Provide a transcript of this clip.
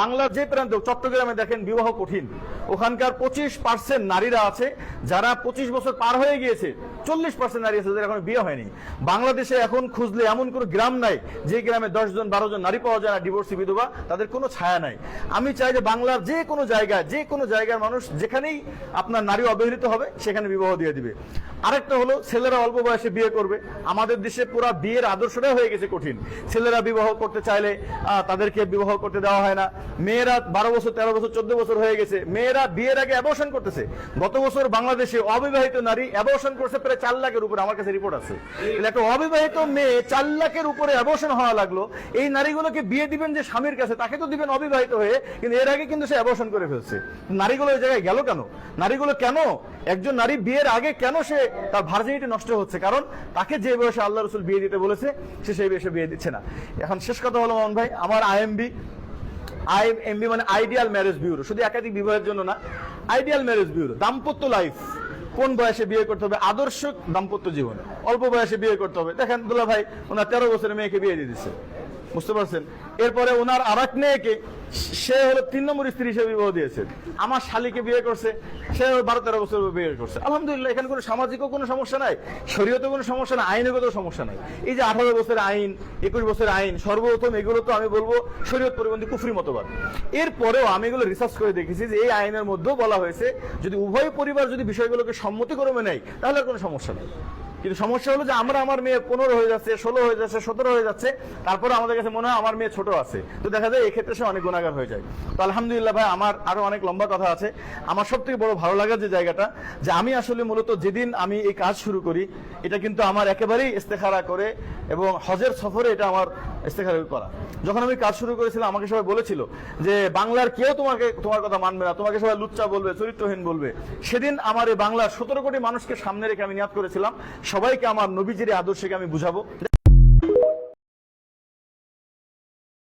বাংলার যে প্রান্তে চট্টগ্রামে দেখেন বিবাহ কঠিন, ওখানকার 25% নারীরা আছে যারা 25 বছর পার হয়ে গিয়েছে, 40% নারী আছে যাদের এখন বিয়ে হয়নি। বাংলাদেশে এখন খুঁজলে এমন কোনো গ্রাম নাই যে গ্রামে 10 জন 12 জন নারী পাওয়া যায় না ডিভোর্সি বিধবা, তাদের কোনো ছায়া নাই। আমি চাই যে বাংলার যে কোনো জায়গার মানুষ যেখানেই আপনার নারী অবহেলিত হবে সেখানে বিবাহ দিয়ে দিবে। আরেকটা হলো ছেলেরা অল্প বয়সে বিয়ে করবে। আমাদের দেশে পুরো বিয়ের আদর্শটা হয়ে গেছে কঠিন। ছেলেরা বিবাহ করতে চাইলে তাদেরকে বিবাহ করতে দেওয়া হয় না। মেয়েরা 12 বছর 13 বছর 14 বছর হয়ে গেছে, মেয়েরা বিয়ের আগে অ্যাবর্শন করতেছে। গত বছর বাংলাদেশে অবিবাহিত নারী অ্যাবর্শন করছে প্রায় 4 লাখের উপরে, আমার কাছে রিপোর্ট আছে। একটা অবিবাহিত মেয়ে 4 লাখের উপরে অ্যাবর্শন হওয়া লাগলো। এই নারীগুলোকে বিয়ে দিবেন যে স্বামীর কাছে, তাকে তো দিবেন অবিবাহিত হয়ে, কিন্তু এর আগে কিন্তু সে অ্যাবর্শন করে ফেলছে। নারীগুলো এই জায়গায় গেল কেন? নারীগুলো কেন, একজন নারী বিয়ের আগে কেন সে তার ভার্জিনিটি নষ্ট হচ্ছে? কারণ তাকে যে বয়সে আল্লাহ রসুল বিয়ে দিতে বলেছে সে সেই বয়সে বিয়ে দিচ্ছে না। এখন শেষ কথা হলো মোহন ভাই, আমার আইএমবি মানে আইডিয়াল ম্যারেজ ব্যুরো, শুধু একাধিক বিবাহের জন্য না, আইডিয়াল ম্যারেজ ব্যুরো। দাম্পত্য লাইফ, কোন বয়সে বিয়ে করতে হবে, আদর্শ দাম্পত্য জীবন, অল্প বয়সে বিয়ে করতে হবে। দেখেন দুলা ভাই ওনার 13 বছরের মেয়েকে বিয়ে দিয়ে দিচ্ছে, বুঝতে পারছেন? এরপরে ওনার আর এক মেয়েকে, সে হলো 3 নম্বর স্ত্রী হিসেবে বিবাহ দিয়েছে। আমার শালীকে বিয়ে করছে, সে 12-13 বছর বিয়ে করছে। আলহামদুলিল্লাহ, এখানে কোনো সামাজিকও কোনো সমস্যা নাই, শরীয়তে কোনো সমস্যা নাই, আইনগত সমস্যা নাই। এই যে 18 বছরের আইন, 21 বছরের আইন, সর্বপ্রথম এগুলো তো আমি বলবো শরীয়ত পরিপন্থী কুফরি মতবাদ। এরপরেও আমি এগুলো রিসার্চ করে দেখেছি যে এই আইনের মধ্যেও বলা হয়েছে যদি উভয় পরিবার যদি বিষয়গুলোকে সম্মতিক্রমে নেয় তাহলে আর কোনো সমস্যা নেই। কিন্তু সমস্যা হলো যে আমার মেয়ে 15 হয়ে যাচ্ছে, 16 হয়ে যাচ্ছে, 17 হয়ে যাচ্ছে, তারপরে আমাদের কাছে মনে হয় আমার মেয়ে ছোট আছে, তো দেখা যায় এই ক্ষেত্রে সে অনেক গুণাগার হয়ে যায়। তো আলহামদুলিল্লাহ ভাই, আমার আরো অনেক লম্বা কথা আছে। আমার সব থেকে বড় ভালো লাগার যে জায়গাটা, যে আমি আসলে মূলত যেদিন আমি এই কাজ শুরু করি, এটা কিন্তু আমার একেবারেই ইস্তেখারা করে এবং হজের সফরে এটা আমার ইস্তেখারা করা। যখন আমি কাজ শুরু করেছিলাম আমাকে সবাই বলেছিল যে বাংলার কেউ তোমার কথা মানবে না, তোমাকে সবাই লুচ্চা বলবে, চরিত্রহীন বলবে। সেদিন আমার এই বাংলার 17 কোটি মানুষকে সামনে রেখে আমি নিয়াত করেছিলাম সবাইকে আমার নবীজির আদর্শকে আমি বুঝাবো।